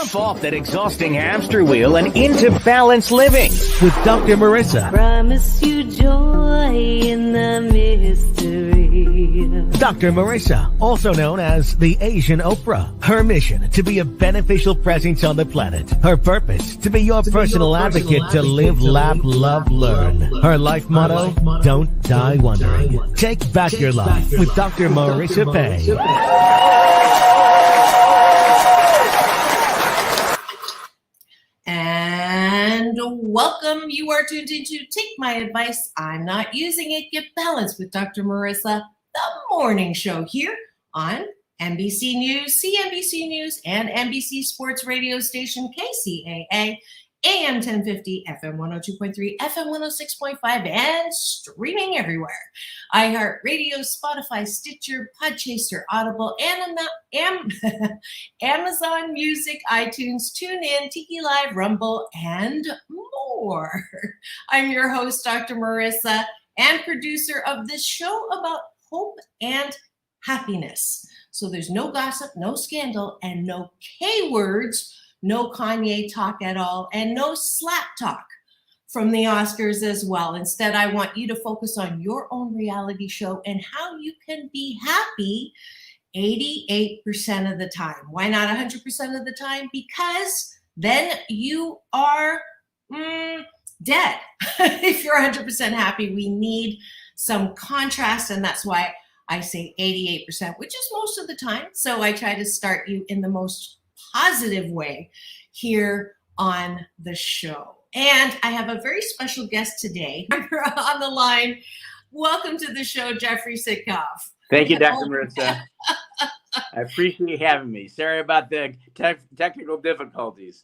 Jump off that exhausting hamster wheel and into balanced living with Dr. Marissa. Promise you joy in the mystery. Dr. Marissa, also known as the Asian Oprah. Her mission, to be a beneficial presence on the planet. Her purpose, to be your personal advocate to live, laugh, love, learn. Her life motto, don't die wondering. Take back your life with Dr. Marissa Pay. And welcome. You are tuned into Take My Advice. I'm not using it. Get balanced with Dr. Marissa, the morning show here on NBC News, CNBC News, and NBC Sports radio station KCAA, AM 1050, FM 102.3, FM 106.5, and streaming everywhere. iHeartRadio, Spotify, Stitcher, Podchaser, Audible, and Amazon Music, iTunes, TuneIn, Tiki Live, Rumble, and more. I'm your host, Dr. Marissa, and producer of this show about hope and happiness. So there's no gossip, no scandal, and no K words. No Kanye talk at all, and no slap talk from the Oscars as well. Instead, I want you to focus on your own reality show and how you can be happy 88% of the time. Why not 100% of the time? Because then you are dead. If you're 100% happy, we need some contrast, and that's why I say 88%, which is most of the time. So I try to start you in the most positive way here on the show. And I have a very special guest today on the line. Welcome to the show, Jeffrey Sitcov. Thank you, Dr. Marissa. I appreciate you having me. Sorry about the technical difficulties.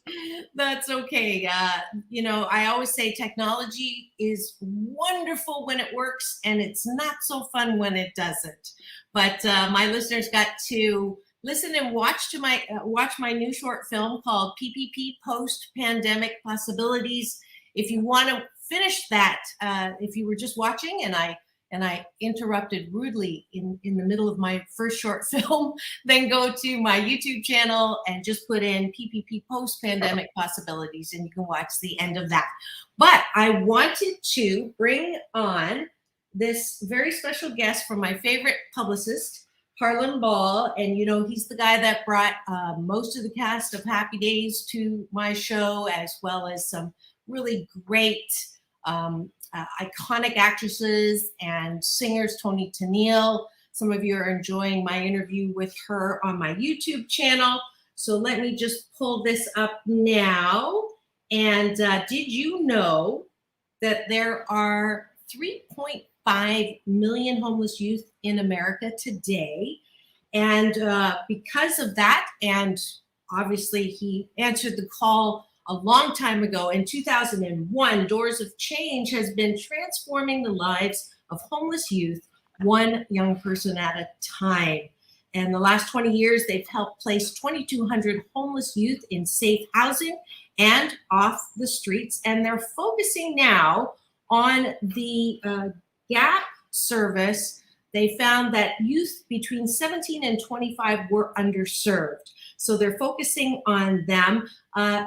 That's okay. I always say technology is wonderful when it works, and it's not so fun when it doesn't. But my listeners got to listen and watch my new short film called PPP, Post-Pandemic Possibilities. If you want to finish that, if you were just watching and I interrupted rudely in the middle of my first short film, then go to my YouTube channel and just put in PPP, Post-Pandemic Possibilities, and you can watch the end of that. But I wanted to bring on this very special guest from my favorite publicist, Harlan Ball, and he's the guy that brought most of the cast of Happy Days to my show, as well as some really great iconic actresses and singers, Toni Tennille. Some of you are enjoying my interview with her on my YouTube channel. So let me just pull this up now. And did you know that there are 3.5 million homeless youth in America today? And because of that, and obviously he answered the call a long time ago, in 2001, Doors of Change has been transforming the lives of homeless youth, one young person at a time. And the last 20 years, they've helped place 2,200 homeless youth in safe housing and off the streets. And they're focusing now on the GAP service. They found that youth between 17 and 25 were underserved. So they're focusing on them,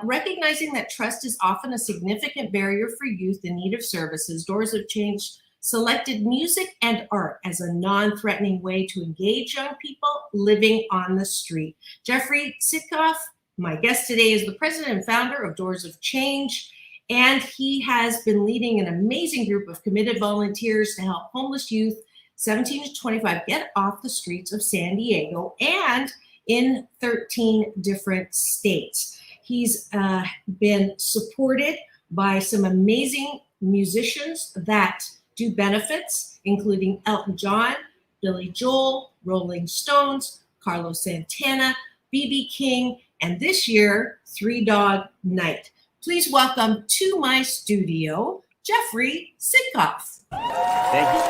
recognizing that trust is often a significant barrier for youth in need of services. Doors of Change selected music and art as a non-threatening way to engage young people living on the street. Jeffrey Sitcov, my guest today, is the president and founder of Doors of Change. And he has been leading an amazing group of committed volunteers to help homeless youth 17 to 25 get off the streets of San Diego and in 13 different states. He's been supported by some amazing musicians that do benefits, including Elton John, Billy Joel, Rolling Stones, Carlos Santana, B.B. King, and this year, Three Dog Night. Please welcome to my studio, Jeffrey Sitcov. Thank you.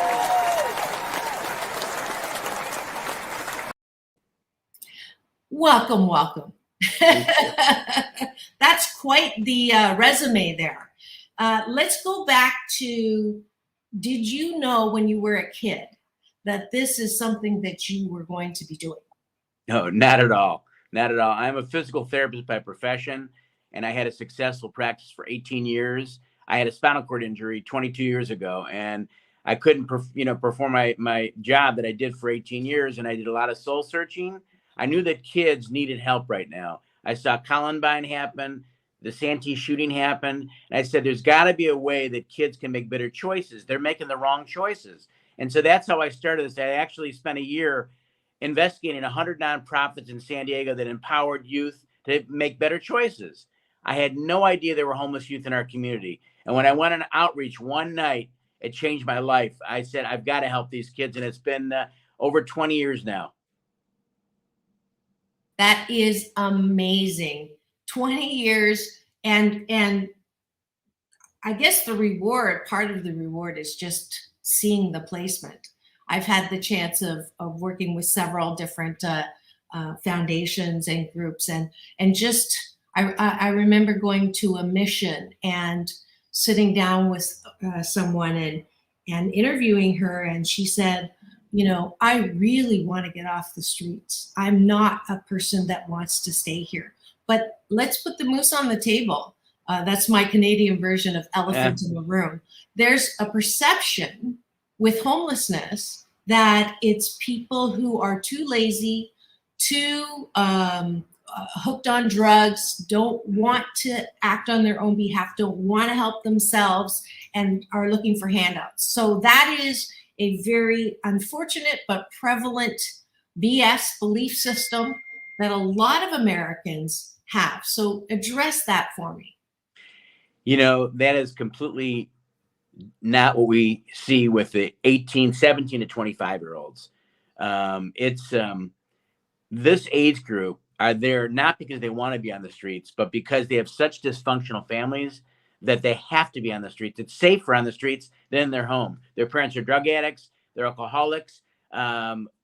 Welcome, welcome. That's quite the resume there. Let's go back to, did you know when you were a kid that this is something that you were going to be doing? No, not at all. Not at all. I'm a physical therapist by profession, and I had a successful practice for 18 years. I had a spinal cord injury 22 years ago, and I couldn't, perform my job that I did for 18 years, and I did a lot of soul searching. I knew that kids needed help right now. I saw Columbine happen, the Santee shooting happen, and I said, there's got to be a way that kids can make better choices. They're making the wrong choices. And so that's how I started this. I actually spent a year investigating 100 nonprofits in San Diego that empowered youth to make better choices. I had no idea there were homeless youth in our community. And when I went on outreach one night, it changed my life. I said, I've got to help these kids. And it's been over 20 years now. That is amazing. 20 years. And I guess part of the reward is just seeing the placement. I've had the chance of working with several different foundations and groups, and just I remember going to a mission and sitting down with someone and interviewing her, and she said, I really want to get off the streets. I'm not a person that wants to stay here, but let's put the moose on the table. That's my Canadian version of elephant in the room. There's a perception with homelessness that it's people who are too lazy, too hooked on drugs, don't want to act on their own behalf, don't want to help themselves, and are looking for handouts. So that is a very unfortunate but prevalent BS belief system that a lot of Americans have. So address that for me. That is completely not what we see with the 17 to 25-year-olds. It's this age group are there not because they want to be on the streets, but because they have such dysfunctional families that they have to be on the streets. It's safer on the streets than in their home. Their parents are drug addicts, they're alcoholics.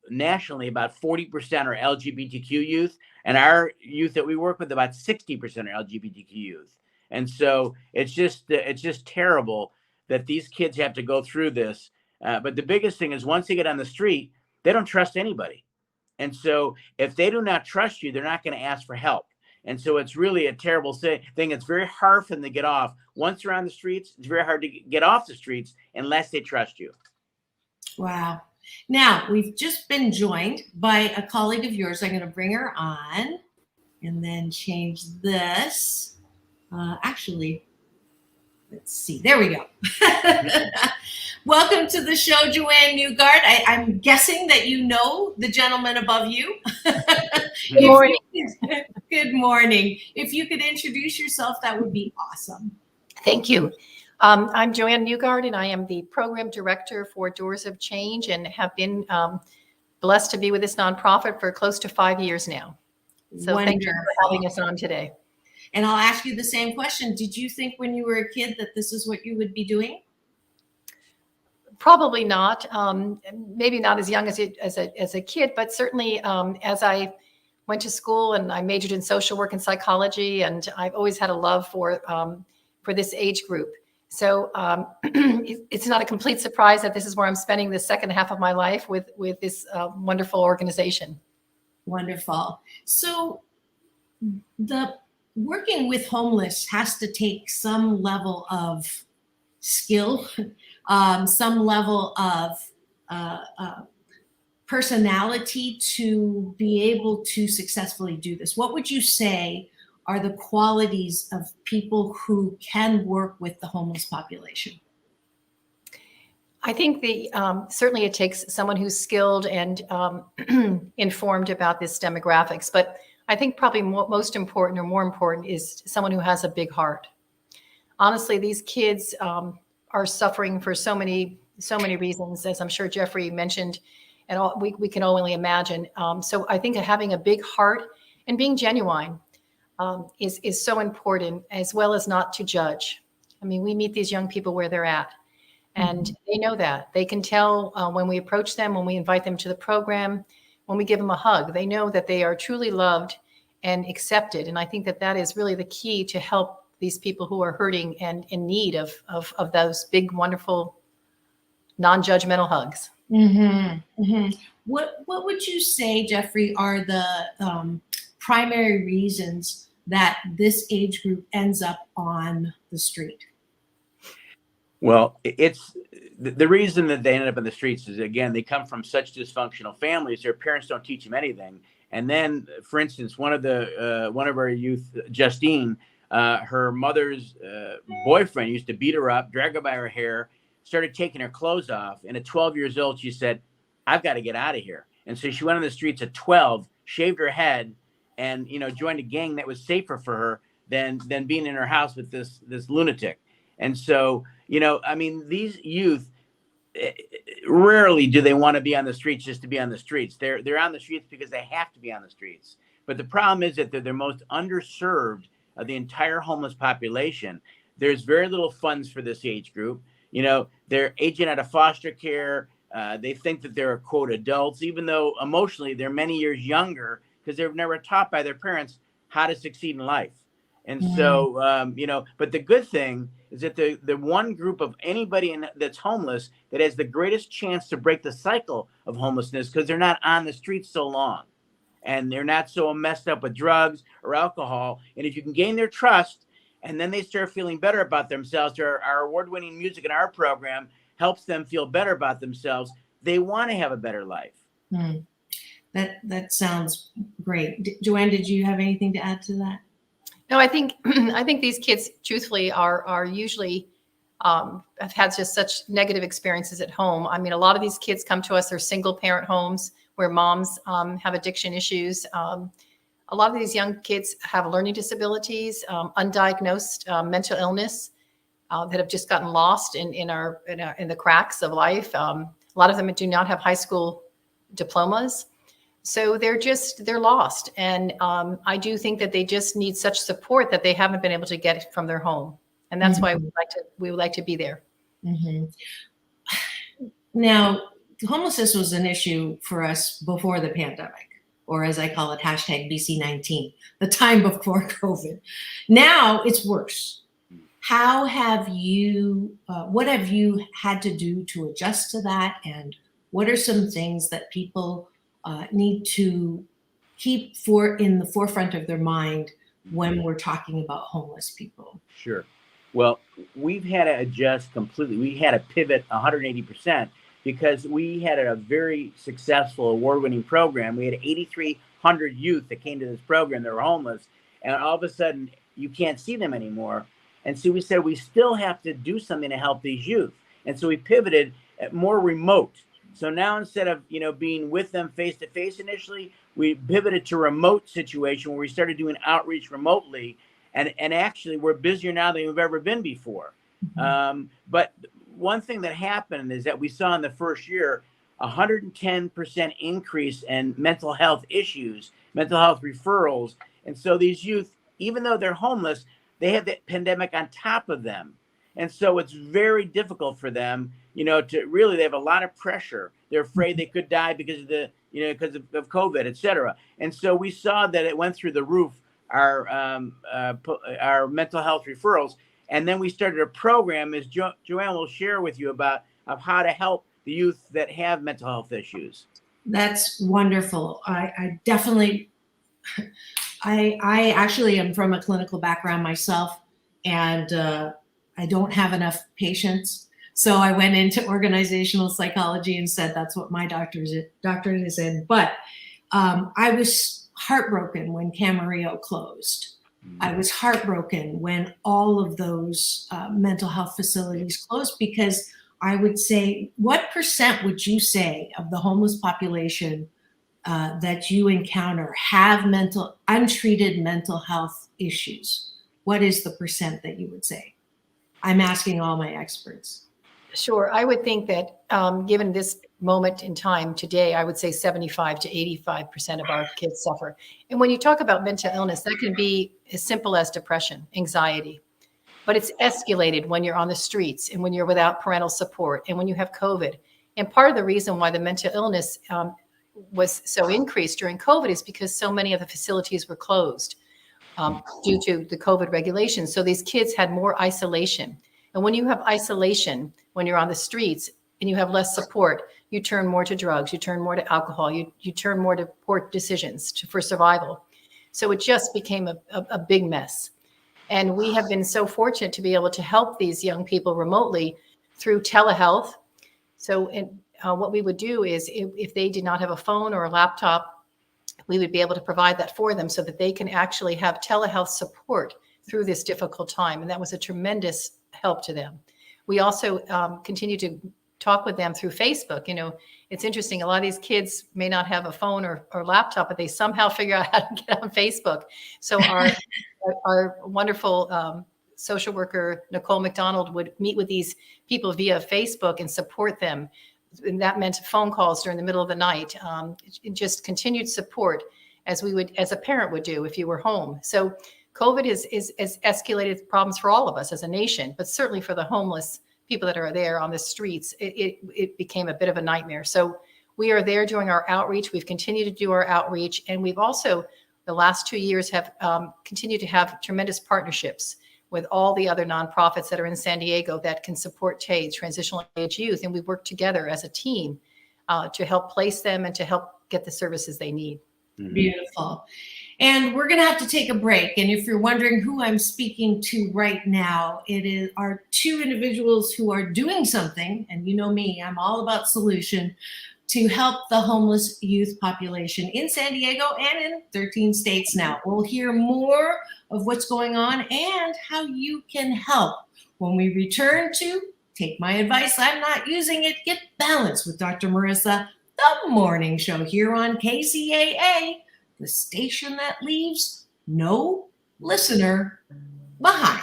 Nationally, about 40% are LGBTQ youth, and our youth that we work with, about 60% are LGBTQ youth. And so it's just terrible that these kids have to go through this. But the biggest thing is once they get on the street, they don't trust anybody. And so if they do not trust you, they're not going to ask for help. And so it's really a terrible thing. It's very hard for them to get off. Once they're on the streets, it's very hard to get off the streets unless they trust you. Wow. Now, we've just been joined by a colleague of yours. I'm going to bring her on and then change this. Actually, let's see. There we go. Welcome to the show, Joanne Newgard. I'm guessing that you know the gentleman above you. Good morning. Good morning. If you could introduce yourself, that would be awesome. Thank you. I'm Joanne Newgard, and I am the program director for Doors of Change, and have been blessed to be with this nonprofit for close to 5 years now. So Wonderful. Thank you for having us on today. And I'll ask you the same question. Did you think when you were a kid that this is what you would be doing? Probably not. Maybe not as young as a kid, but certainly as I went to school and I majored in social work and psychology, and I've always had a love for this age group. So it's not a complete surprise that this is where I'm spending the second half of my life with this wonderful organization. Wonderful. So the working with homeless has to take some level of skill, some level of personality to be able to successfully do this. What would you say are the qualities of people who can work with the homeless population? I think certainly it takes someone who's skilled and informed about this demographics, but I think probably most important or more important is someone who has a big heart. Honestly, these kids are suffering for so many reasons, as I'm sure Jeffrey mentioned, and we can only imagine. So I think having a big heart and being genuine is so important, as well as not to judge. I mean, we meet these young people where they're at, and they know that. They can tell when we approach them, when we invite them to the program, when we give them a hug. They know that they are truly loved and accepted. And I think that is really the key to help these people who are hurting and in need of those big, wonderful, non-judgmental hugs. Mm-hmm. Mm-hmm. What would you say, Jeffrey, are the primary reasons that this age group ends up on the street? Well, it's the reason that they end up in the streets is, again, they come from such dysfunctional families. Their parents don't teach them anything. And then, for instance, one of our youth, Justine, her mother's boyfriend used to beat her up, drag her by her hair, started taking her clothes off. And at 12 years old, she said, "I've got to get out of here." And so she went on the streets at 12, shaved her head, and joined a gang that was safer for her than being in her house with this lunatic. And so, I mean, these youth, rarely do they want to be on the streets just to be on the streets. They're on the streets because they have to be on the streets. But the problem is that they're the most underserved of the entire homeless population. There's very little funds for this age group. They're aging out of foster care. They think that they're, quote, adults, even though emotionally they're many years younger because they've never taught by their parents how to succeed in life. And so, but the good thing is that the one group of anybody that's homeless that has the greatest chance to break the cycle of homelessness, because they're not on the streets so long and they're not so messed up with drugs or alcohol. And if you can gain their trust and then they start feeling better about themselves, our award-winning music in our program helps them feel better about themselves. They want to have a better life. That sounds great. Joanne, did you have anything to add to that? No, I think these kids, truthfully, are usually have had just such negative experiences at home. I mean, a lot of these kids come to us, they're single parent homes where moms have addiction issues. A lot of these young kids have learning disabilities, undiagnosed mental illness that have just gotten lost in the cracks of life. A lot of them do not have high school diplomas. So they're lost. And I do think that they just need such support that they haven't been able to get from their home. And that's why we would like to be there. Now, homelessness was an issue for us before the pandemic, or as I call it, hashtag BC19, the time before COVID. Now it's worse. How have you, what have you had to do to adjust to that? And what are some things that people need to keep in the forefront of their mind when we're talking about homeless people? Sure. Well, we've had to adjust completely. We had to pivot 180% because we had a very successful award-winning program. We had 8,300 youth that came to this program that were homeless, and all of a sudden you can't see them anymore. And so we said we still have to do something to help these youth. And so we pivoted at more remote. So now instead of being with them face to face initially, we pivoted to a remote situation where we started doing outreach remotely, and actually we're busier now than we've ever been before. But one thing that happened is that we saw in the first year 110% increase in mental health issues, mental health referrals, and so these youth, even though they're homeless, they have the pandemic on top of them. And so it's very difficult for them, to really, they have a lot of pressure. They're afraid they could die because of because of COVID, et cetera. And so we saw that it went through the roof, our mental health referrals. And then we started a program, as Joanne will share with you about how to help the youth that have mental health issues. That's wonderful. I definitely, I actually am from a clinical background myself, and I don't have enough patients. So I went into organizational psychology and said, that's what my doctorate is in. But I was heartbroken when Camarillo closed. I was heartbroken when all of those mental health facilities closed, because I would say, what percent would you say of the homeless population that you encounter have untreated mental health issues? What is the percent that you would say? I'm asking all my experts. Sure. I would think that given this moment in time today, I would say 75 to 85% of our kids suffer. And when you talk about mental illness, that can be as simple as depression, anxiety, but it's escalated when you're on the streets and when you're without parental support and when you have COVID. And part of the reason why the mental illness was so increased during COVID is because so many of the facilities were closed due to the COVID regulations. So these kids had more isolation. And when you have isolation, when you're on the streets and you have less support, you turn more to drugs, you turn more to alcohol, you turn more to poor decisions for survival. So it just became a big mess. And we have been so fortunate to be able to help these young people remotely through telehealth. So what we would do is if they did not have a phone or a laptop, we would be able to provide that for them so that they can actually have telehealth support through this difficult time. And that was a tremendous help to them. We also continue to talk with them through Facebook. It's interesting. A lot of these kids may not have a phone or laptop, but they somehow figure out how to get on Facebook. So our wonderful social worker, Nicole McDonald, would meet with these people via Facebook and support them. And that meant phone calls during the middle of the night, just continued support as a parent would do if you were home. So COVID has escalated problems for all of us as a nation, but certainly for the homeless people that are there on the streets, it became a bit of a nightmare. So we are there doing our outreach. We've continued to do our outreach. And we've also, the last 2 years, have continued to have tremendous partnerships with all the other nonprofits that are in San Diego that can support TAYS, transitional age youth. And we work together as a team to help place them and to help get the services they need. Beautiful. And we're going to have to take a break. And if you're wondering who I'm speaking to right now, it are two individuals who are doing something. And you know me, I'm all about solution to help the homeless youth population in San Diego and in 13 states now. We'll hear more of what's going on and how you can help when we return to Take My Advice, I'm Not Using It, Get Balanced with Dr. Marissa, the morning show here on KCAA, the station that leaves no listener behind.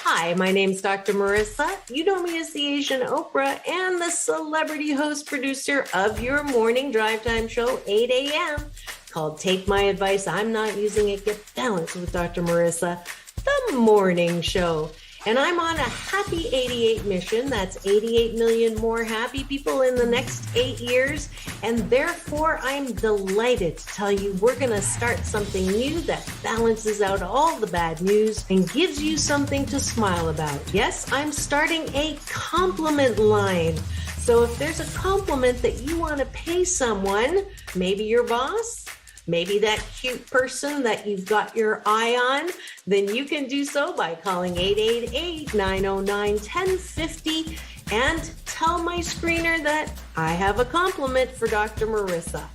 Hi, my name's Dr. Marissa. You know me as the Asian Oprah and the celebrity host producer of your morning drive time show, 8 a.m., called Take My Advice, I'm Not Using It, Get Balanced with Dr. Marissa, the morning show. And I'm on a happy 88 mission. That's 88 million more happy people in the next 8 years. And therefore, I'm delighted to tell you we're going to start something new that balances out all the bad news and gives you something to smile about. Yes, I'm starting a compliment line. So if there's a compliment that you want to pay someone, maybe your boss, maybe that cute person that you've got your eye on, then you can do so by calling 888-909-1050 and tell my screener that I have a compliment for Dr. Marissa.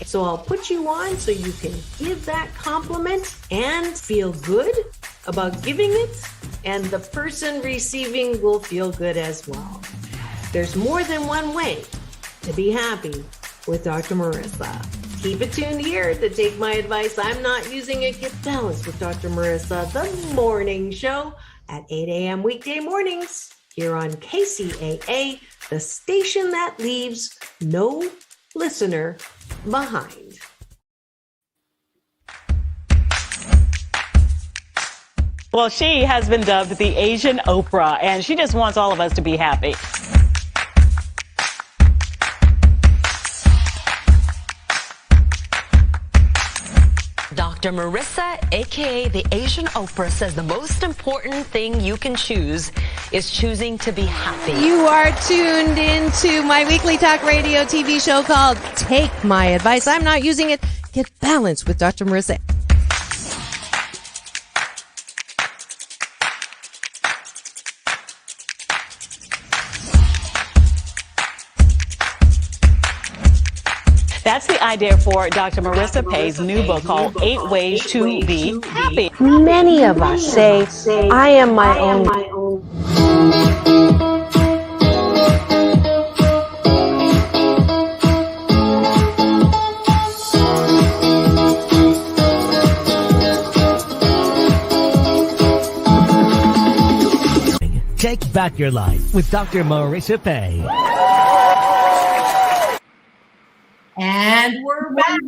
So I'll put you on so you can give that compliment and feel good about giving it, and the person receiving will feel good as well. There's more than one way to be happy with Dr. Marissa. Keep it tuned here to Take My Advice, I'm Not Using It, Get Balanced with Dr. Marissa, the morning show at 8 a.m. weekday mornings here on KCAA, the station that leaves no listener behind. Well, she has been dubbed the Asian Oprah, and she just wants all of us to be happy. Dr. Marissa, aka the Asian Oprah, says the most important thing you can choose is choosing to be happy. You are tuned into my weekly talk radio TV show called Take My Advice, I'm Not Using It, Get Balanced with Dr. Marissa. That's the idea for Dr. Marissa Pay's new book called 8 Ways to Be Happy. Many of us say, I am my own. Take back your life with Dr. Marissa Pay. And we're back.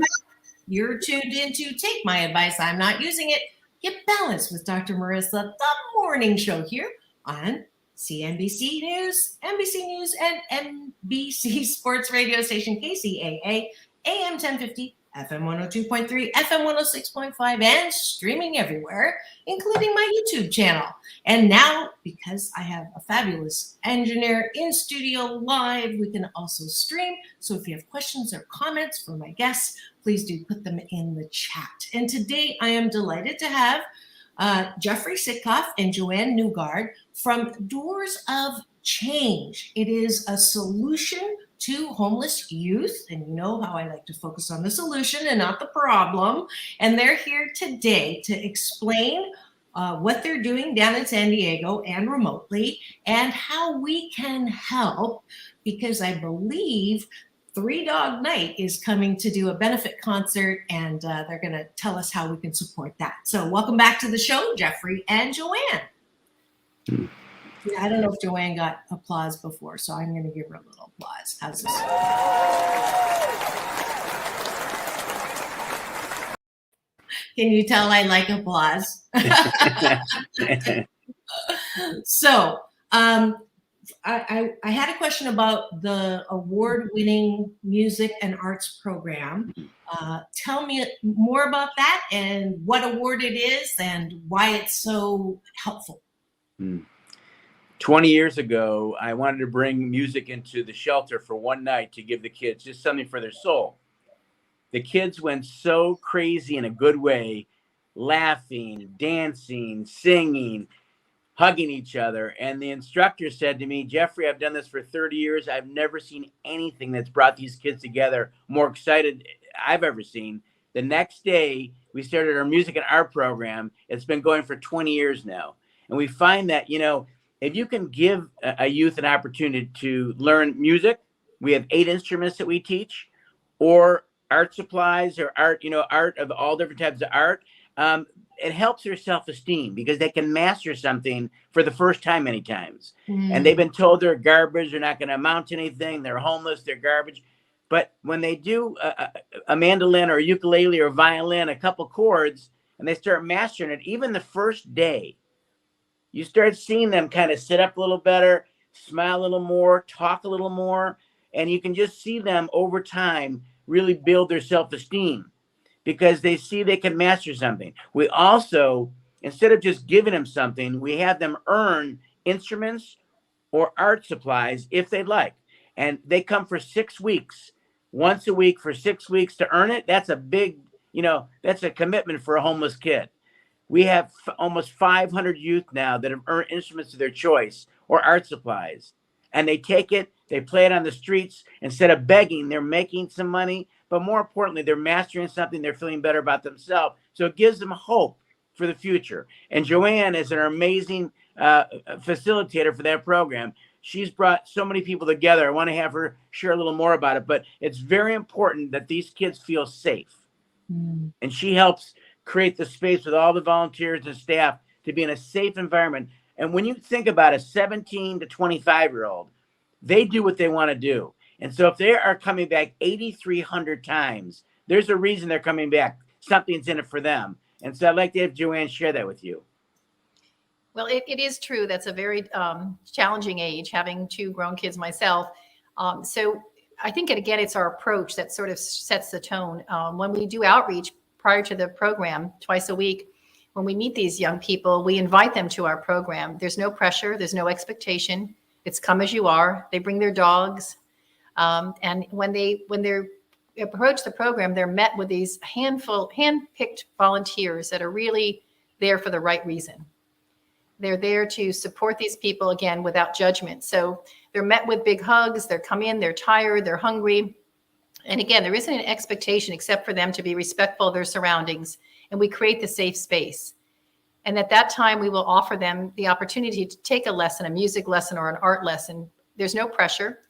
You're tuned into Take My Advice, I'm Not Using It. Get balanced with Dr. Marissa, the morning show here on CNBC News, NBC News, and NBC Sports Radio Station KCAA, AM 1050, FM 102.3, FM 106.5, and streaming everywhere, including my YouTube channel. And now, because I have a fabulous engineer in studio live, we can also stream. So if you have questions or comments for my guests, please do put them in the chat. And today I am delighted to have Jeffrey Sitcov and Joanne Newgard from Doors of Change. It is a solution to homeless youth. And you know how I like to focus on the solution and not the problem. And they're here today to explain what they're doing down in San Diego and remotely, and how we can help, because I believe Three Dog Night is coming to do a benefit concert, and they're going to tell us how we can support that. So welcome back to the show, Jeffrey and Joanne. Yeah, I don't know if Joanne got applause before, so I'm going to give her a little applause. How's this? Can you tell I like applause? So, I had a question about the award-winning music and arts program. Tell me more about that and what award it is and why it's so helpful. 20 years ago, I wanted to bring music into the shelter for one night to give the kids just something for their soul. The kids went so crazy in a good way, laughing, dancing, singing, hugging each other. And the instructor said to me, Jeffrey, I've done this for 30 years. I've never seen anything that's brought these kids together more excited I've ever seen. The next day, we started our music and art program. It's been going for 20 years now. And we find that, you know, if you can give a youth an opportunity to learn music, we have 8 instruments that we teach, or art supplies or art, you know, art of all different types of art. It helps their self-esteem because they can master something for the first time many times. And they've been told they're garbage, they're not going to amount to anything, they're homeless, they're garbage. But when they do a mandolin or a ukulele or violin, a couple chords, and they start mastering it, even the first day, you start seeing them kind of sit up a little better, smile a little more, talk a little more, and you can just see them over time really build their self-esteem because they see they can master something. We also, instead of just giving them something, we have them earn instruments or art supplies if they'd like. And they come for 6 weeks, once a week for 6 weeks to earn it. That's a big, you know, that's a commitment for a homeless kid. We have almost 500 youth now that have earned instruments of their choice or art supplies. And they take it, they play it on the streets. Instead of begging, they're making some money. But more importantly, they're mastering something. They're feeling better about themselves. So it gives them hope for the future. And Joanne is an amazing facilitator for that program. She's brought so many people together. I want to have her share a little more about it. But it's very important that these kids feel safe. And she helps create the space with all the volunteers and staff to be in a safe environment. And when you think about a 17 to 25-year-old, they do what they want to do. And so if they are coming back 8,300 times, there's a reason they're coming back. Something's in it for them. And so I'd like to have Joanne share that with you. Well, it is true. That's a very challenging age, having 2 grown kids myself. So I think, again, it's our approach that sort of sets the tone. When we do outreach prior to the program twice a week, when we meet these young people, we invite them to our program. There's no pressure. There's no expectation. It's come as you are. They bring their dogs. And when they approach the program, they're met with these hand-picked volunteers that are really there for the right reason. They're there to support these people, again, without judgment. So they're met with big hugs. They're come in, they're tired, they're hungry. And again, there isn't an expectation except for them to be respectful of their surroundings. And we create the safe space. And at that time, we will offer them the opportunity to take a lesson, a music lesson or an art lesson. There's no pressure.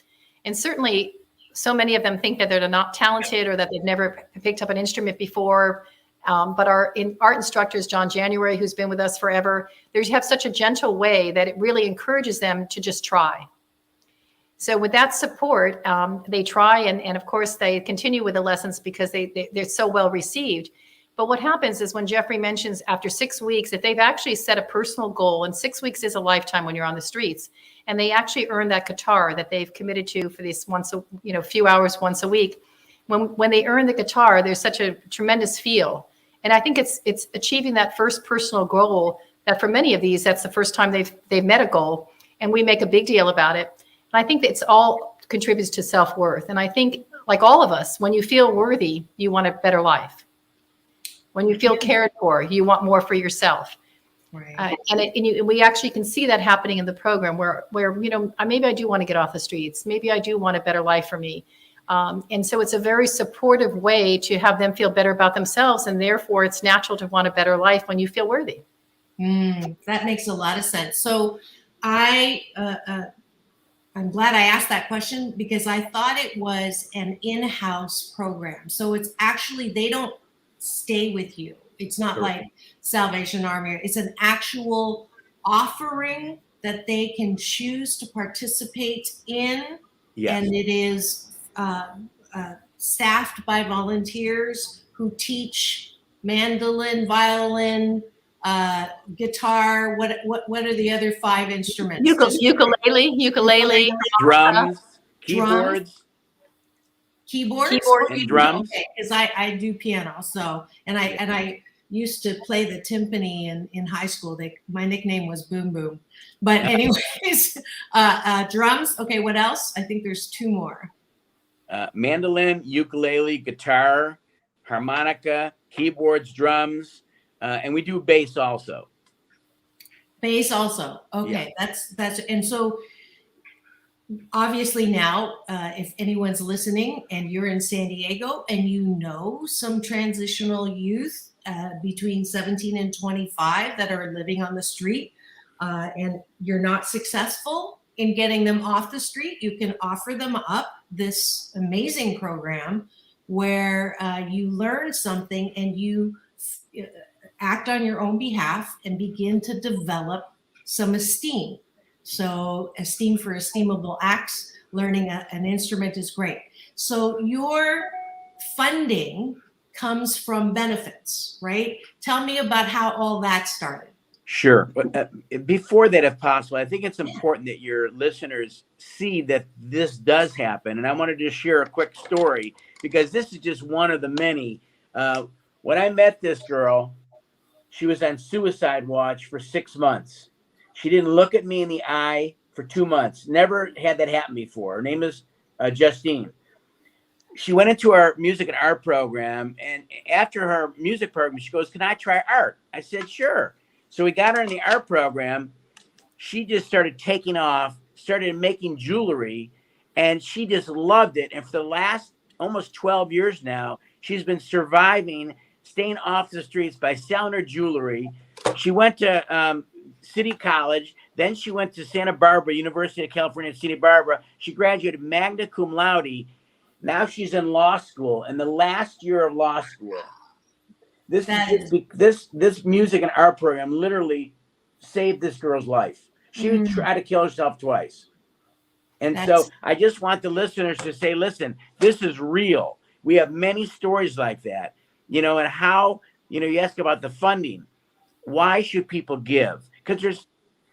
And certainly, so many of them think that they're not talented or that they've never picked up an instrument before. But our art instructors, John January, who's been with us forever, they have such a gentle way that it really encourages them to just try. So with that support, they try and of course they continue with the lessons because they're so well received. But what happens is when Jeffrey mentions after 6 weeks that they've actually set a personal goal, and 6 weeks is a lifetime when you're on the streets, and they actually earn that guitar that they've committed to for this few hours once a week. When they earn the guitar, there's such a tremendous feel. And I think it's achieving that first personal goal that for many of these, that's the first time they've met a goal, and we make a big deal about it. And I think that it's all contributes to self-worth. And I think, like all of us, when you feel worthy, you want a better life. When you feel cared for, you want more for yourself. Right. And we actually can see that happening in the program where maybe I do want to get off the streets. Maybe I do want a better life for me. And so it's a very supportive way to have them feel better about themselves. And therefore, it's natural to want a better life when you feel worthy. That makes a lot of sense. So I'm glad I asked that question because I thought it was an in-house program. So it's actually, they don't stay with you. It's not like Salvation Army. It's an actual offering that they can choose to participate in. Yes. And it is staffed by volunteers who teach mandolin, violin, guitar. What are the other 5 instruments? Ukulele, drums, keyboards, and drums. Okay, because I do piano, so and I used to play the timpani in high school. My nickname was Boom Boom. But anyways, drums. Okay, what else? I think there's 2 more. Mandolin, ukulele, guitar, harmonica, keyboards, drums. And we do bass also. Bass also. Okay, yeah. That's and so obviously now, if anyone's listening and you're in San Diego and you know some transitional youth between 17 and 25 that are living on the street, and you're not successful in getting them off the street, you can offer them up this amazing program where you learn something and you act on your own behalf and begin to develop some esteem. So esteem for esteemable acts, learning an instrument is great. So your funding comes from benefits, right? Tell me about how all that started. Sure. But before that, if possible, I think it's important that your listeners see that this does happen. And I wanted to share a quick story because this is just one of the many. When I met this girl, she was on suicide watch for 6 months. She didn't look at me in the eye for 2 months. Never had that happen before. Her name is Justine. She went into our music and art program. And after her music program, she goes, "Can I try art?" I said, "Sure." So we got her in the art program. She just started taking off, started making jewelry, and she just loved it. And for the last almost 12 years now, she's been surviving, staying off the streets by selling her jewelry. She went to City College. Then she went to Santa Barbara, University of California, Santa Barbara. She graduated magna cum laude. Now she's in law school, in the last year of law school. This music and art program literally saved this girl's life. She would try to kill herself twice. And so I just want the listeners to say, listen, this is real. We have many stories like that. And how, you ask about the funding. Why should people give? Because there's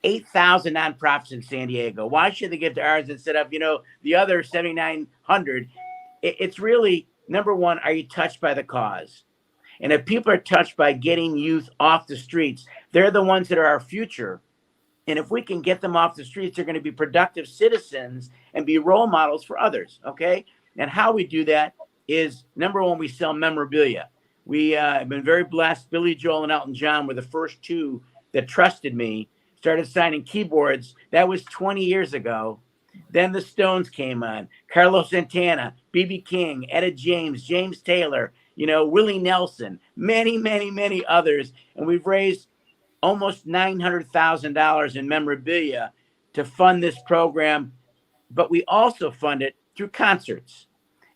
8,000 nonprofits in San Diego. Why should they give to ours instead of, the other 7,900? It's really, number one, are you touched by the cause? And if people are touched by getting youth off the streets, they're the ones that are our future. And if we can get them off the streets, they're going to be productive citizens and be role models for others. Okay. And how we do that is, number one, we sell memorabilia. We have been very blessed. Billy Joel and Elton John were the first 2 that trusted me, started signing keyboards. That was 20 years ago. Then the Stones came on. Carlos Santana, B.B. King, Etta James, James Taylor, Willie Nelson, many, many, many others. And we've raised almost $900,000 in memorabilia to fund this program. But we also fund it through concerts.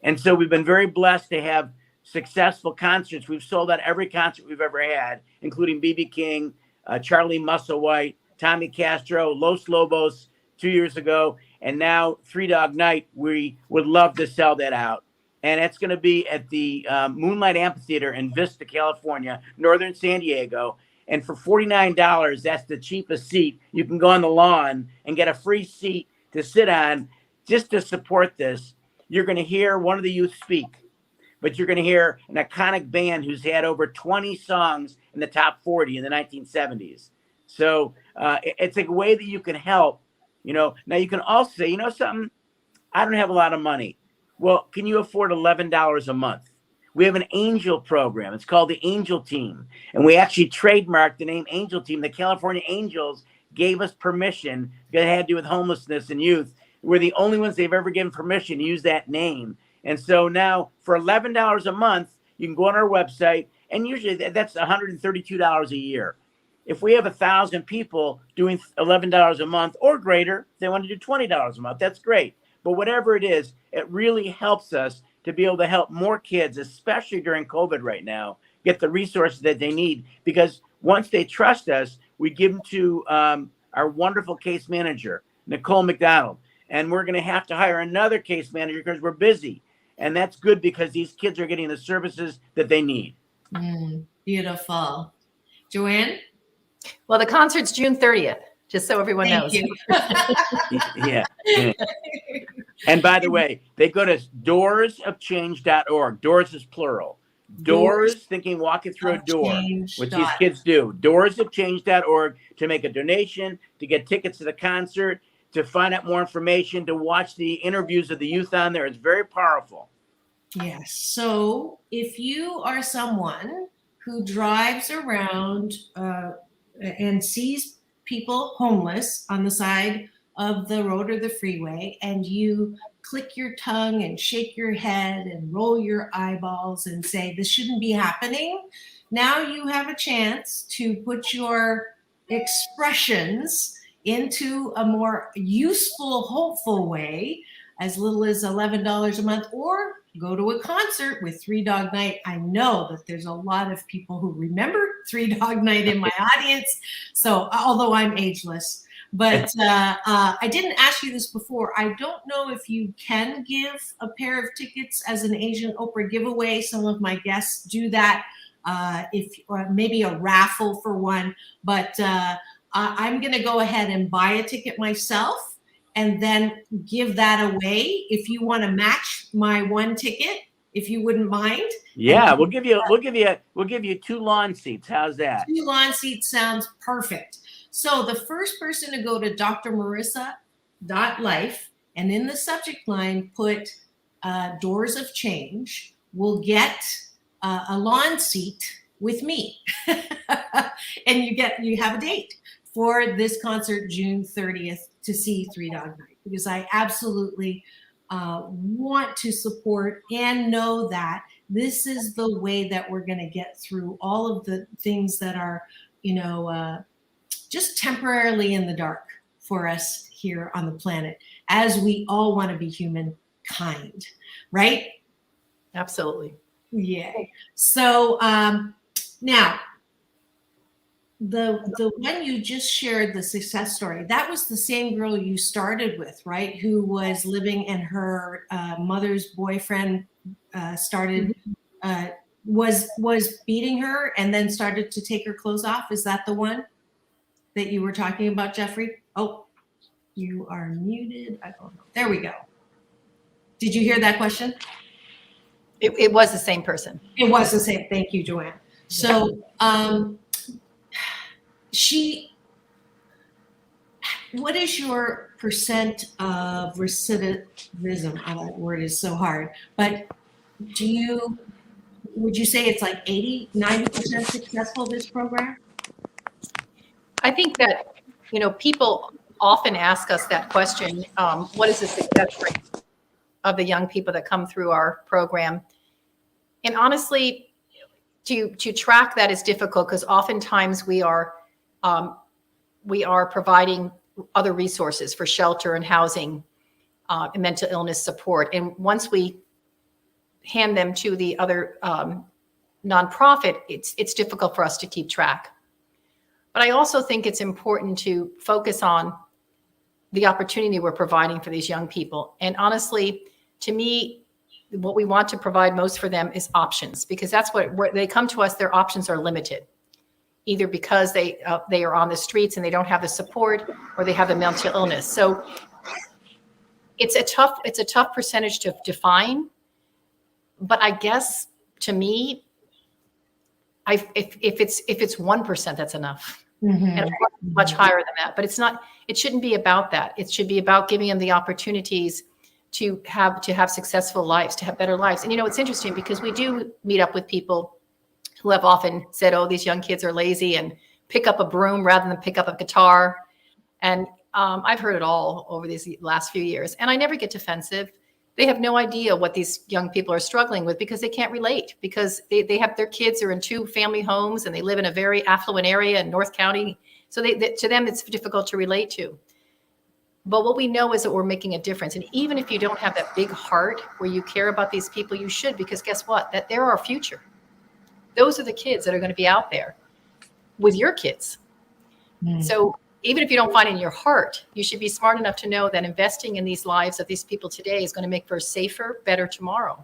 And so we've been very blessed to have successful concerts. We've sold out every concert we've ever had, including B.B. King, Charlie Musselwhite, Tommy Castro, Los Lobos 2 years ago. And now 3 Dog Night, we would love to sell that out. And it's going to be at the Moonlight Amphitheater in Vista, California, northern San Diego. And for $49, that's the cheapest seat. You can go on the lawn and get a free seat to sit on just to support this. You're going to hear one of the youth speak, but you're going to hear an iconic band who's had over 20 songs in the top 40 in the 1970s. So it's a way that you can help. Now you can also say, something, I don't have a lot of money. Well, can you afford $11 a month? We have an angel program. It's called the Angel Team. And we actually trademarked the name Angel Team. The California Angels gave us permission because it had to do with homelessness and youth. We're the only ones they've ever given permission to use that name. And so now for $11 a month, you can go on our website, and usually that's $132 a year. If we have 1,000 people doing $11 a month or greater, if they want to do $20 a month, that's great. But whatever it is, it really helps us to be able to help more kids, especially during COVID right now, get the resources that they need. Because once they trust us, we give them to our wonderful case manager, Nicole McDonald. And we're going to have to hire another case manager because we're busy. And that's good because these kids are getting the services that they need. Beautiful. Joanne? Well, the concert's June 30th, just so everyone knows. Yeah. And by the way, they go to doorsofchange.org. Doors is plural. Doors, thinking walking through a door, which these kids do. Doorsofchange.org to make a donation, to get tickets to the concert, to find out more information, to watch the interviews of the youth on there. It's very powerful. Yes. So if you are someone who drives around and sees people homeless on the side of the road or the freeway, and you click your tongue and shake your head and roll your eyeballs and say, this shouldn't be happening, now you have a chance to put your expressions into a more useful, hopeful way, as little as $11 a month, or go to a concert with 3 Dog Night. I know that there's a lot of people who remember 3 Dog Night in my audience. So although I'm ageless, but I didn't ask you this before. I don't know if you can give a pair of tickets as an Asian Oprah giveaway. Some of my guests do that, or maybe a raffle for one, but I'm going to go ahead and buy a ticket myself and then give that away. If you want to match my one ticket, if you wouldn't mind. Yeah, we'll give you 2 lawn seats. How's that? 2 lawn seats sounds perfect. So the first person to go to drmarissa.life and in the subject line put Doors of Change will get a lawn seat with me. And you have a date for this concert June 30th to see 3 Dog Night, because I absolutely want to support and know that this is the way that we're going to get through all of the things that are, just temporarily in the dark for us here on the planet, as we all want to be humankind, right? Absolutely. Yeah. So now, the one you just shared, the success story, that was the same girl you started with, right? Who was living in her mother's boyfriend was beating her and then started to take her clothes off. Is that the one that you were talking about, Jeffrey? Oh, you are muted. I don't know. There we go. Did you hear that question? It was the same person. It was the same. Thank you, Joanne. So what is your percent of recidivism? Oh, that word is so hard. But would you say it's like 80, 90% successful, this program? I think that, people often ask us that question, what is the success rate of the young people that come through our program? And honestly, to track that is difficult because oftentimes we are providing other resources for shelter and housing and mental illness support. And once we hand them to the other nonprofit, it's difficult for us to keep track. But I also think it's important to focus on the opportunity we're providing for these young people. And honestly, to me, what we want to provide most for them is options, because that's where they come to us, their options are limited, either because they are on the streets and they don't have the support, or they have a mental illness. So it's a tough percentage to define. But I guess to me, if it's 1%, that's enough. Mm-hmm. And of course, much higher than that. But it shouldn't be about that. It should be about giving them the opportunities to have successful lives, to have better lives. And it's interesting because we do meet up with people who have often said, oh, these young kids are lazy and pick up a broom rather than pick up a guitar. And I've heard it all over these last few years. And I never get defensive. They have no idea what these young people are struggling with because they can't relate, because they have their kids are in 2 family homes and they live in a very affluent area in North County. So to them, it's difficult to relate to. But what we know is that we're making a difference. And even if you don't have that big heart where you care about these people, you should, because guess what? That they're our future. Those are the kids that are going to be out there with your kids. Mm. So even if you don't find it in your heart, you should be smart enough to know that investing in these lives of these people today is going to make for a safer, better tomorrow.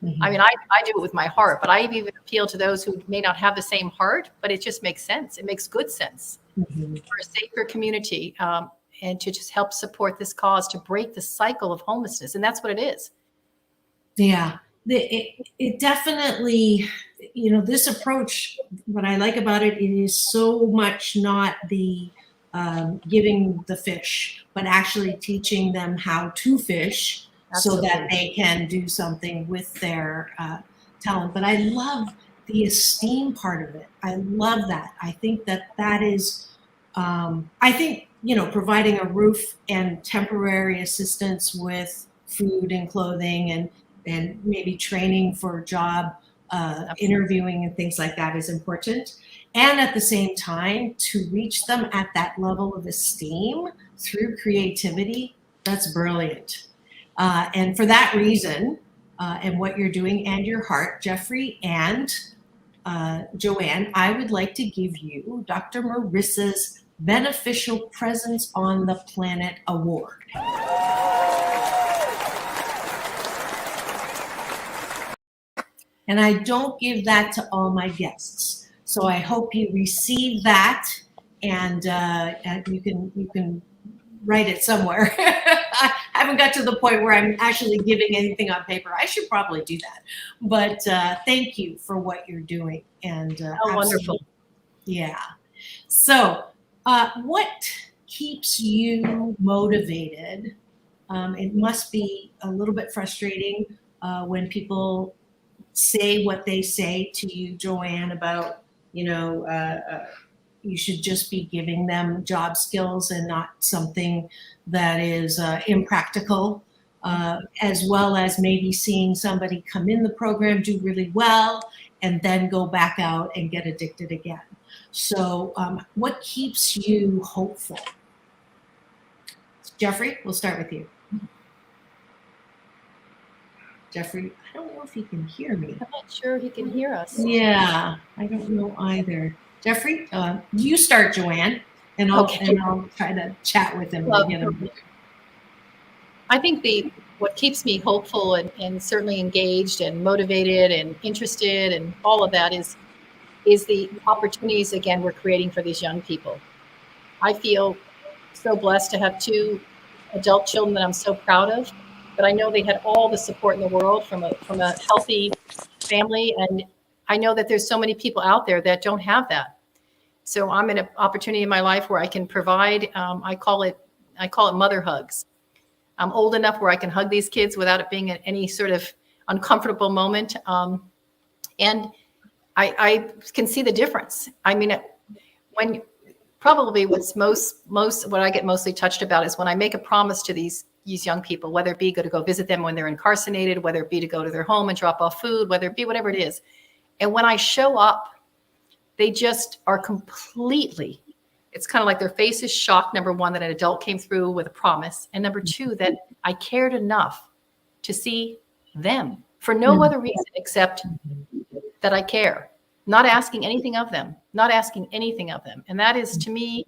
Mm-hmm. I mean, I do it with my heart, but I even appeal to those who may not have the same heart, but it just makes sense. It makes good sense for a safer community, and to just help support this cause to break the cycle of homelessness. And that's what it is. Yeah, it definitely, this approach, what I like about it, it is so much not the giving the fish, but actually teaching them how to fish. Absolutely. So that they can do something with their talent. But I love the esteem part of it. I love that. I think that is, providing a roof and temporary assistance with food and clothing and maybe training for job interviewing and things like that is important. And at the same time, to reach them at that level of esteem through creativity, that's brilliant. And for that reason, and what you're doing and your heart, Jeffrey and Joanne, I would like to give you Dr. Marissa's Beneficial Presence on the Planet Award. And I don't give that to all my guests. So I hope you receive that, and you can write it somewhere. I haven't got to the point where I'm actually giving anything on paper. I should probably do that. But thank you for what you're doing. And wonderful. Yeah. So what keeps you motivated? It must be a little bit frustrating when people say what they say to you, Joanne, about, you should just be giving them job skills and not something that is impractical, as well as maybe seeing somebody come in the program, do really well, and then go back out and get addicted again. So what keeps you hopeful? Jeffrey, we'll start with you. Jeffrey, I don't know if he can hear me. I'm not sure he can hear us. Yeah, I don't know either. Jeffrey, you start, Joanne, and I'll try to chat with him. I think what keeps me hopeful and certainly engaged and motivated and interested and all of that is the opportunities, again, we're creating for these young people. I feel so blessed to have 2 adult children that I'm so proud of, but I know they had all the support in the world from a healthy family. And I know that there's so many people out there that don't have that. So I'm in an opportunity in my life where I can provide, I call it mother hugs. I'm old enough where I can hug these kids without it being any sort of uncomfortable moment. And I can see the difference. I mean, when probably what's most what I get mostly touched about is when I make a promise to these young people, whether it be to go visit them when they're incarcerated, whether it be to go to their home and drop off food, whether it be whatever it is. And when I show up, they just are completely, it's kind of like their face is shocked, number one, that an adult came through with a promise. And number 2, that I cared enough to see them for no other reason except that I care, not asking anything of them. And that is, to me,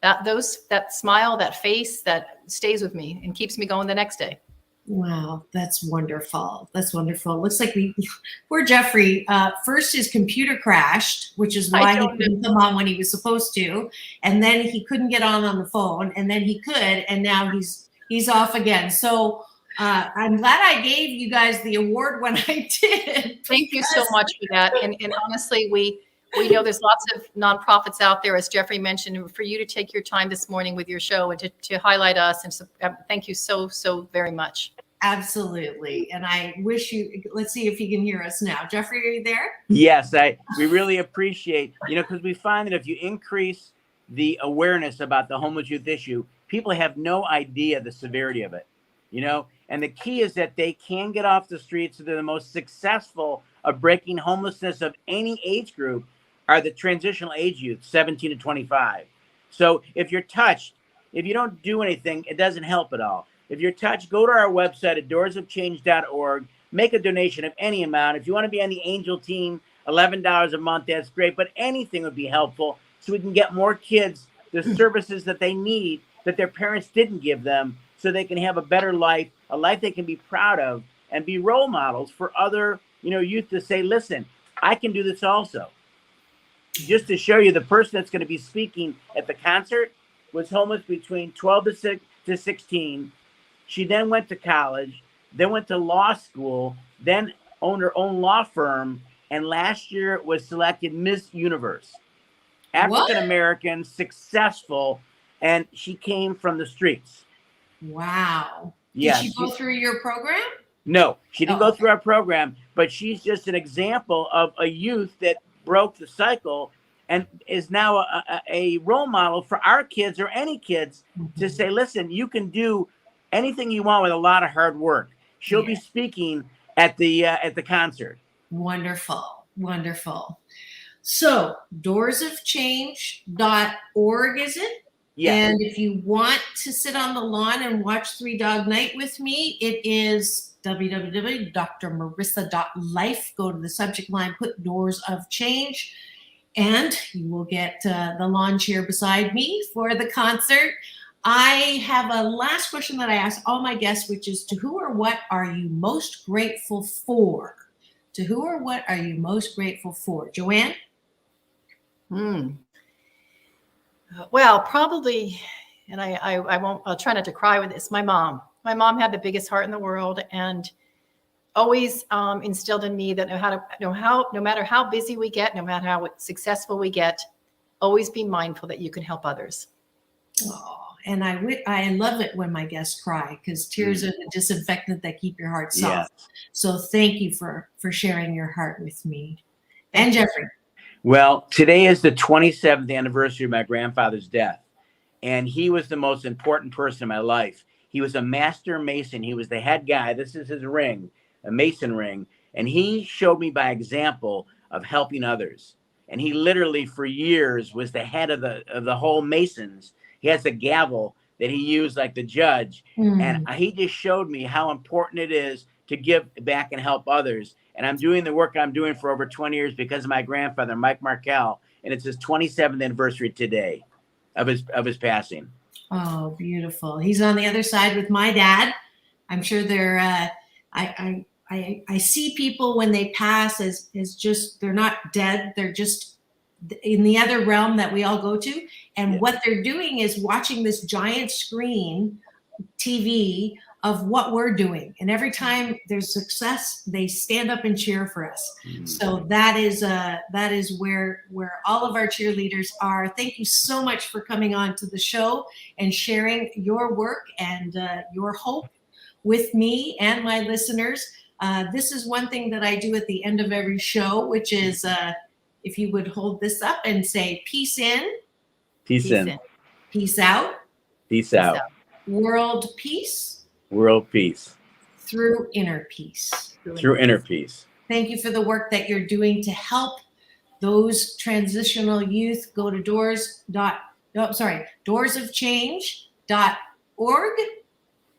that smile, that face, that stays with me and keeps me going the next day. Wow, that's wonderful. That's wonderful. Looks like poor Jeffrey. First, his computer crashed, which is why he couldn't come on when he was supposed to, and then he couldn't get on the phone, and then he could, and now he's off again. So I'm glad I gave you guys the award when I did. Thank you so much for that. And honestly, we know there's lots of nonprofits out there, as Jeffrey mentioned, for you to take your time this morning with your show and to highlight us. And thank you so very much. Absolutely. And I wish let's see if you can hear us now. Jeffrey, are you there? Yes, we really appreciate, because we find that if you increase the awareness about the homeless youth issue, people have no idea the severity of it, and the key is that they can get off the streets. So they're the most successful of breaking homelessness of any age group are the transitional age youth, 17 to 25. So if you're touched, if you don't do anything, it doesn't help at all. If you're touched, go to our website at doorsofchange.org, make a donation of any amount. If you want to be on the Angel team, $11 a month, that's great, but anything would be helpful so we can get more kids the services that they need that their parents didn't give them so they can have a better life, a life they can be proud of, and be role models for other, youth to say, listen, I can do this also. Just to show you, the person that's going to be speaking at the concert was homeless between 12 to 16. She then went to college, then went to law school, then owned her own law firm, and last year was selected Miss Universe. African-American, successful, and she came from the streets. Wow. Yeah, Did she go through your program? No, she didn't go through our program, but she's just an example of a youth that broke the cycle and is now a role model for our kids or any kids to say, listen, you can do anything you want with a lot of hard work. She'll be speaking at the concert. Wonderful. Wonderful. So doorsofchange.org, is it? Yes. And if you want to sit on the lawn and watch Three Dog Night with me, it is www.drmarissa.life. Go to the subject line, put Doors of Change, and you will get the lawn chair beside me for the concert. I have a last question that I ask all my guests, which is, to who or what are you most grateful for? To who or what are you most grateful for? Joanne? Well, probably, and I'll try not to cry with this. My mom had the biggest heart in the world and always instilled in me that no matter how busy we get, no matter how successful we get, always be mindful that you can help others. Oh, and I love it when my guests cry, because tears are the disinfectant that keep your heart soft. Yeah. So thank you for sharing your heart with me. And Jeffrey. Well, today is the 27th anniversary of my grandfather's death, and he was the most important person in my life. He was a master mason. He was the head guy. This is his ring, a mason ring, and he showed me by example of helping others. And he literally, for years, was the head of the whole Masons. He has a gavel that he used like the judge, and he just showed me how important it is to give back and help others. And I'm doing the work I'm doing for over 20 years because of my grandfather, Mike Markell, and it's his 27th anniversary today of his passing. Oh, beautiful. He's on the other side with my dad. I'm sure they're I see people when they pass as just, they're not dead, they're just in the other realm that we all go to. And what they're doing is watching this giant screen TV of what we're doing. And every time there's success, they stand up and cheer for us. So that is where all of our cheerleaders are. Thank you so much for coming on to the show and sharing your work and your hope with me and my listeners. This is one thing that I do at the end of every show, which is if you would hold this up and say, peace in. Peace in. Peace out. Peace out. World peace. World peace. Through inner peace. Through inner peace. Thank you for the work that you're doing to help those transitional youth. Go to doorsofchange.org.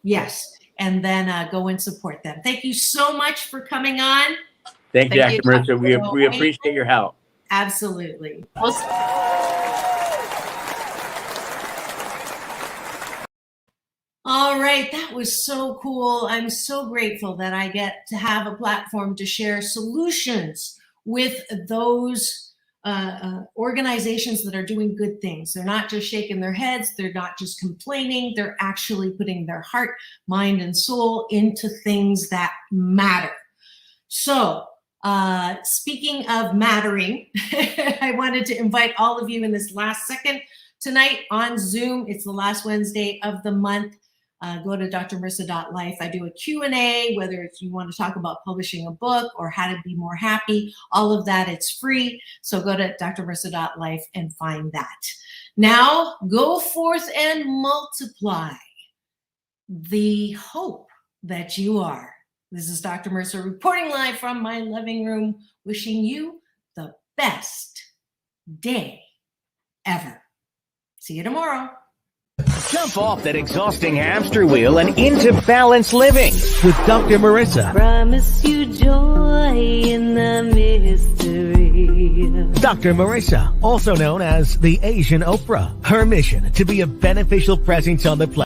Yes. And then go and support them. Thank you so much for coming on. Thank you, Dr. Marissa. We appreciate your help. Absolutely. All right, that was so cool. I'm so grateful that I get to have a platform to share solutions with those organizations that are doing good things. They're not just shaking their heads. They're not just complaining. They're actually putting their heart, mind, and soul into things that matter. So, speaking of mattering, I wanted to invite all of you in this last second tonight on Zoom. It's the last Wednesday of the month. Go to drmarissa.life. I do a Q&A, whether it's you want to talk about publishing a book or how to be more happy, all of that, it's free. So go to drmarissa.life and find that. Now, go forth and multiply the hope that you are. This is Dr. Marissa reporting live from my living room, wishing you the best day ever. See you tomorrow. Jump off that exhausting hamster wheel and into balanced living with Dr. Marissa. Promise you joy in the mystery. Dr. Marissa, also known as the Asian Oprah. Her mission to be a beneficial presence on the planet.